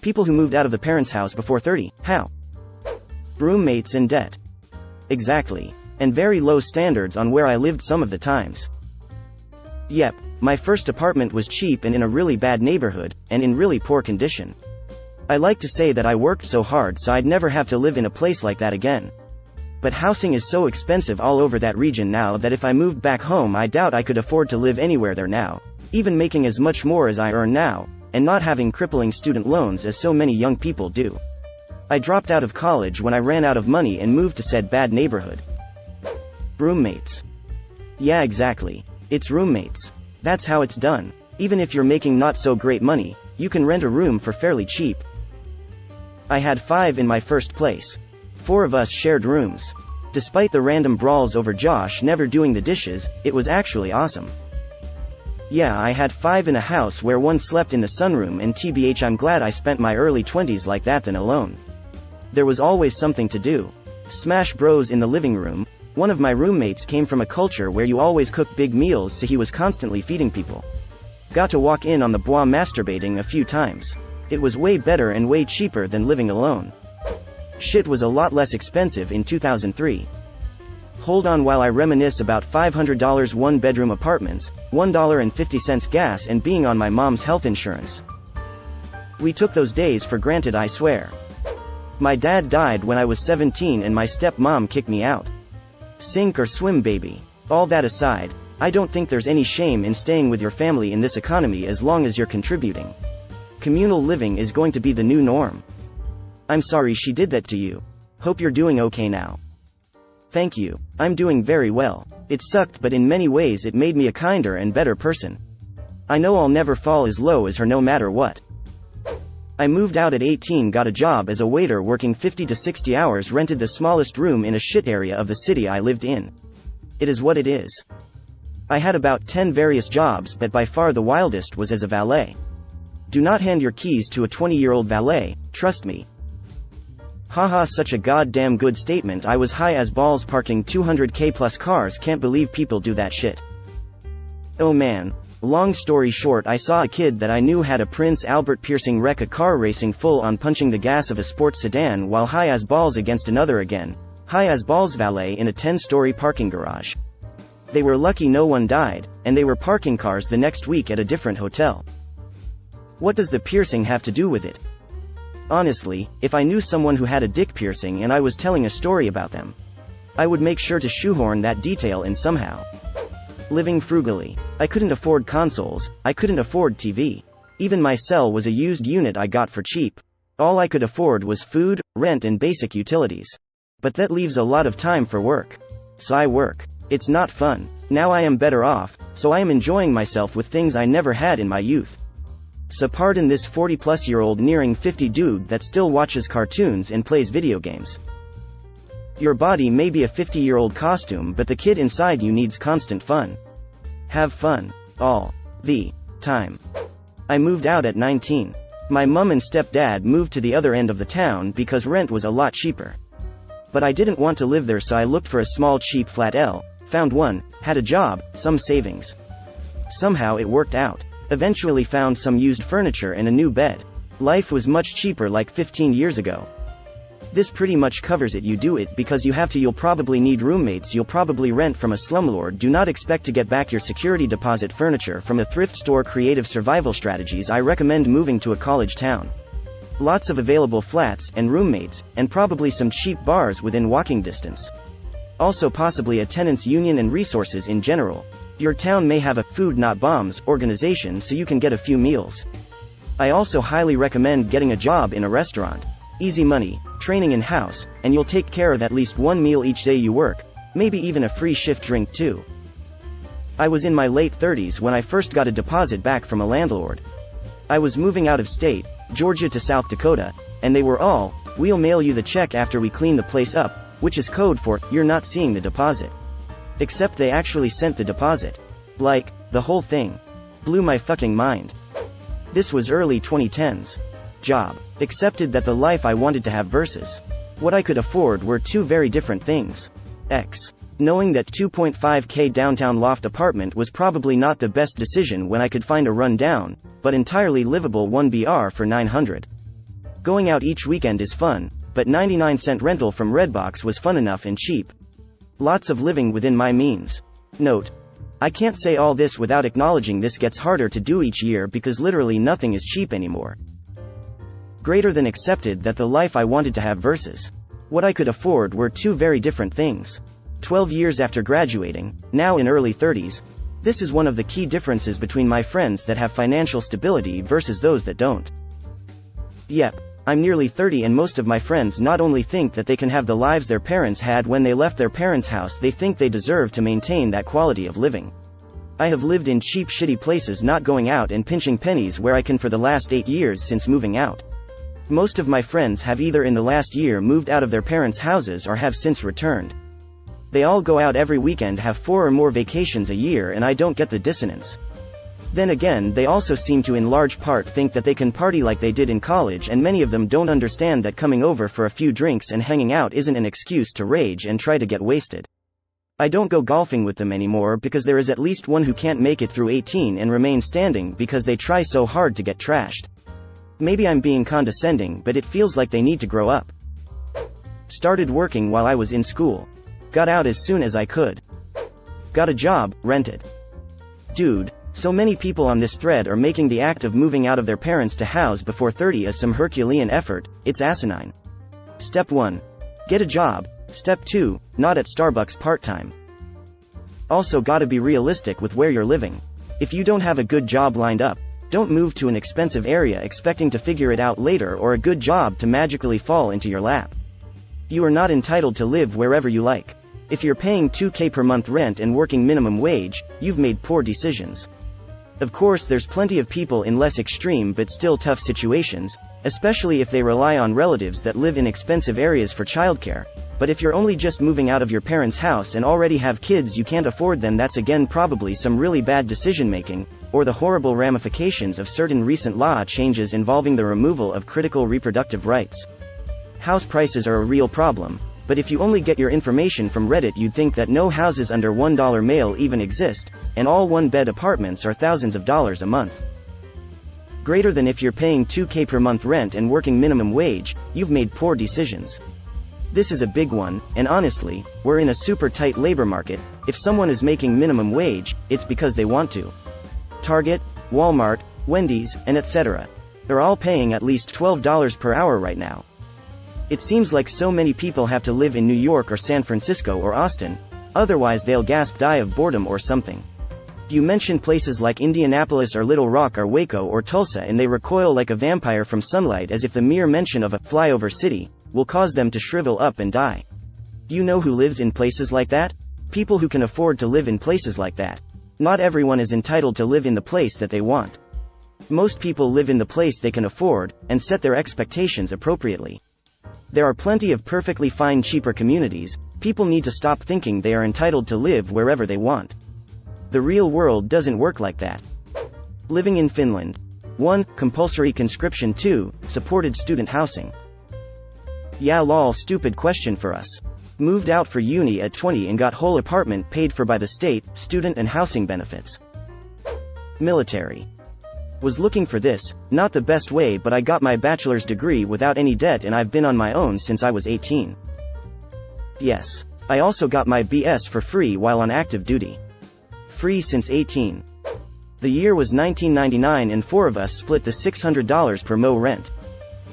People who moved out of the parents' house before 30, how? Roommates and debt. Exactly. And very low standards on where I lived some of the times. Yep, my first apartment was cheap and in a really bad neighborhood, and in really poor condition. I like to say that I worked so hard so I'd never have to live in a place like that again. But housing is so expensive all over that region now that if I moved back home I doubt I could afford to live anywhere there now, even making as much more as I earn now, and not having crippling student loans as so many young people do. I dropped out of college when I ran out of money and moved to said bad neighborhood. Roommates. Yeah, exactly. It's roommates. That's how it's done. Even if you're making not so great money, you can rent a room for fairly cheap. I had 5 in my first place. 4 of us shared rooms. Despite the random brawls over Josh never doing the dishes, it was actually awesome. Yeah, I had 5 in a house where one slept in the sunroom, and TBH, I'm glad I spent my early 20s like that than alone. There was always something to do. Smash Bros in the living room. One of my roommates came from a culture where you always cook big meals, so he was constantly feeding people. Got to walk in on the bois masturbating a few times. It was way better and way cheaper than living alone. Shit was a lot less expensive in 2003. Hold on while I reminisce about $500 one-bedroom apartments, $1.50 gas, and being on my mom's health insurance. We took those days for granted, I swear. My dad died when I was 17 and my stepmom kicked me out. Sink or swim, baby. All that aside, I don't think there's any shame in staying with your family in this economy as long as you're contributing. Communal living is going to be the new norm. I'm sorry she did that to you. Hope you're doing okay now. Thank you. I'm doing very well. It sucked, but in many ways it made me a kinder and better person. I know I'll never fall as low as her no matter what. I moved out at 18, got a job as a waiter working 50 to 60 hours, rented the smallest room in a shit area of the city I lived in. It is what it is. I had about 10 various jobs, but by far the wildest was as a valet. Do not hand your keys to a 20-year-old valet, trust me. Haha, such a goddamn good statement. I was high as balls parking 200k plus cars, can't believe people do that shit. Oh man. Long story short, I saw a kid that I knew had a Prince Albert piercing wreck a car racing full on punching the gas of a sports sedan while high as balls against another again, high as balls valet in a 10-story parking garage. They were lucky no one died, and they were parking cars the next week at a different hotel. What does the piercing have to do with it? Honestly, if I knew someone who had a dick piercing and I was telling a story about them, I would make sure to shoehorn that detail in somehow. Living frugally. I couldn't afford consoles, I couldn't afford TV. Even my cell was a used unit I got for cheap. All I could afford was food, rent, and basic utilities. But that leaves a lot of time for work. So I work. It's not fun. Now I am better off, so I am enjoying myself with things I never had in my youth. So pardon this 40-plus-year-old nearing 50 dude that still watches cartoons and plays video games. Your body may be a 50-year-old costume, but the kid inside you needs constant fun. Have fun. All the time. I moved out at 19. My mum and stepdad moved to the other end of the town because rent was a lot cheaper. But I didn't want to live there, so I looked for a small cheap flat L, found one, had a job, some savings. Somehow it worked out. Eventually found some used furniture and a new bed. Life was much cheaper like 15 years ago. This pretty much covers it. You do it because you have to. You'll probably need roommates. You'll probably rent from a slumlord. Do not expect to get back your security deposit furniture from a thrift store. Creative survival strategies. I recommend moving to a college town. Lots of available flats and roommates, and probably some cheap bars within walking distance. Also possibly a tenants union and resources in general. Your town may have a food not bombs organization, so you can get a few meals. I also highly recommend getting a job in a restaurant. Easy money, training in-house, and you'll take care of at least one meal each day you work, maybe even a free shift drink too. I was in my late 30s when I first got a deposit back from a landlord. I was moving out of state, Georgia to South Dakota, and they were all, "We'll mail you the check after we clean the place up," which is code for, "You're not seeing the deposit." Except they actually sent the deposit. Like, the whole thing. Blew my fucking mind. This was early 2010s. Job. Accepted that the life I wanted to have versus what I could afford were two very different things. Knowing that 2.5k downtown loft apartment was probably not the best decision when I could find a run-down, but entirely livable 1BR for $900. Going out each weekend is fun, but 99-cent rental from Redbox was fun enough and cheap. Lots of living within my means. Note: I can't say all this without acknowledging this gets harder to do each year because literally nothing is cheap anymore. Greater than accepted that the life I wanted to have versus what I could afford were two very different things. 12 years after graduating, now in early 30s, this is one of the key differences between my friends that have financial stability versus those that don't. Yep, I'm nearly 30 and most of my friends not only think that they can have the lives their parents had when they left their parents' house, they think they deserve to maintain that quality of living. I have lived in cheap shitty places, not going out and pinching pennies where I can for the last 8 years since moving out. Most of my friends have either in the last year moved out of their parents' houses or have since returned. They all go out every weekend, have 4 or more vacations a year, and I don't get the dissonance. Then again, they also seem to in large part think that they can party like they did in college, and many of them don't understand that coming over for a few drinks and hanging out isn't an excuse to rage and try to get wasted. I don't go golfing with them anymore because there is at least one who can't make it through 18 and remain standing because they try so hard to get trashed. Maybe I'm being condescending, but it feels like they need to grow up. Started working while I was in school. Got out as soon as I could. Got a job, rented. Dude, so many people on this thread are making the act of moving out of their parents to house before 30 as some Herculean effort. It's asinine. Step 1. Get a job. Step 2. Not at Starbucks part-time. Also gotta be realistic with where you're living. If you don't have a good job lined up, don't move to an expensive area expecting to figure it out later or a good job to magically fall into your lap. You are not entitled to live wherever you like. If you're paying $2,000 per month rent and working minimum wage, you've made poor decisions. Of course, there's plenty of people in less extreme but still tough situations, especially if they rely on relatives that live in expensive areas for childcare. But if you're only just moving out of your parents' house and already have kids you can't afford, then that's again probably some really bad decision making, or the horrible ramifications of certain recent law changes involving the removal of critical reproductive rights. House prices are a real problem, but if you only get your information from Reddit you'd think that no houses under $1 male even exist, and all one-bed apartments are thousands of dollars a month. Greater than if you're paying $2,000 per month rent and working minimum wage, you've made poor decisions. This is a big one, and honestly, we're in a super tight labor market. If someone is making minimum wage, it's because they want to. Target, Walmart, Wendy's, and etc. They're all paying at least $12 per hour right now. It seems like so many people have to live in New York or San Francisco or Austin, otherwise they'll die of boredom or something. You mention places like Indianapolis or Little Rock or Waco or Tulsa and they recoil like a vampire from sunlight, as if the mere mention of a flyover city will cause them to shrivel up and die. You know who lives in places like that? People who can afford to live in places like that. Not everyone is entitled to live in the place that they want. Most people live in the place they can afford, and set their expectations appropriately. There are plenty of perfectly fine cheaper communities. People need to stop thinking they are entitled to live wherever they want. The real world doesn't work like that. Living in Finland. 1. Compulsory conscription. 2. Supported student housing. Yeah lol, stupid question for us. Moved out for uni at 20 and got whole apartment paid for by the state, student and housing benefits. Military. Was looking for this, not the best way, but I got my bachelor's degree without any debt and I've been on my own since I was 18. Yes. I also got my BS for free while on active duty. Free since 18. The year was 1999 and 4 of us split the $600 per mo rent.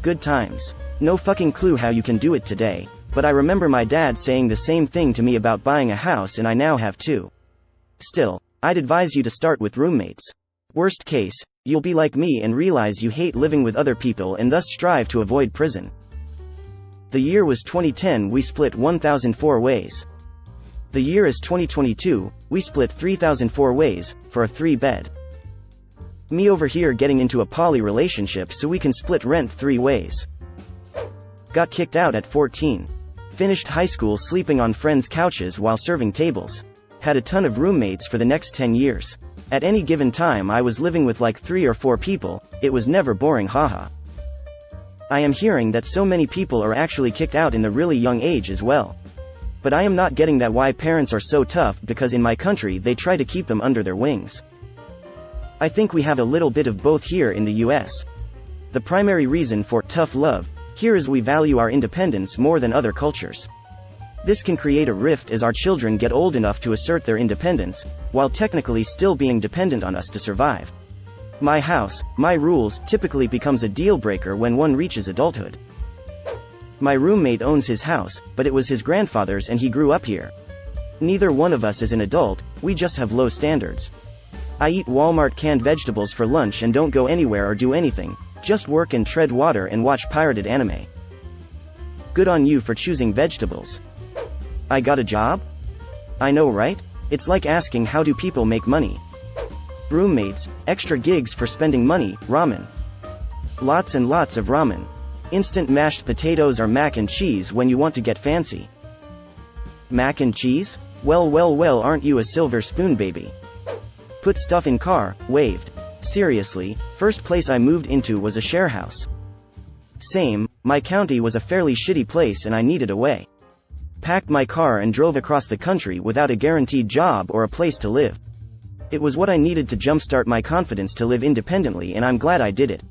Good times. No fucking clue how you can do it today, but I remember my dad saying the same thing to me about buying a house, and I now have 2. Still, I'd advise you to start with roommates. Worst case, you'll be like me and realize you hate living with other people and thus strive to avoid prison. The year was 2010, we split 1,004 ways. The year is 2022, we split 3,004 ways, for a 3-bed. Me over here getting into a poly relationship so we can split rent 3 ways. Got kicked out at 14. Finished high school sleeping on friends' couches while serving tables. Had a ton of roommates for the next 10 years. At any given time I was living with like 3 or 4 people, it was never boring, haha. I am hearing that so many people are actually kicked out in a really young age as well. But I am not getting that why parents are so tough, because in my country they try to keep them under their wings. I think we have a little bit of both here in the US. The primary reason for tough love here is we value our independence more than other cultures. This can create a rift as our children get old enough to assert their independence, while technically still being dependent on us to survive. My house, my rules typically becomes a deal breaker when one reaches adulthood. My roommate owns his house, but it was his grandfather's and he grew up here. Neither one of us is an adult, we just have low standards. I eat Walmart canned vegetables for lunch and don't go anywhere or do anything, just work and tread water and watch pirated anime. Good on you for choosing vegetables. I got a job? I know, right? It's like asking how do people make money. Roommates, extra gigs for spending money, ramen. Lots and lots of ramen. Instant mashed potatoes or mac and cheese when you want to get fancy. Mac and cheese? Well, aren't you a silver spoon baby? Put stuff in car, waved. Seriously, first place I moved into was a share house. Same, my county was a fairly shitty place and I needed a way. Packed my car and drove across the country without a guaranteed job or a place to live. It was what I needed to jumpstart my confidence to live independently and I'm glad I did it.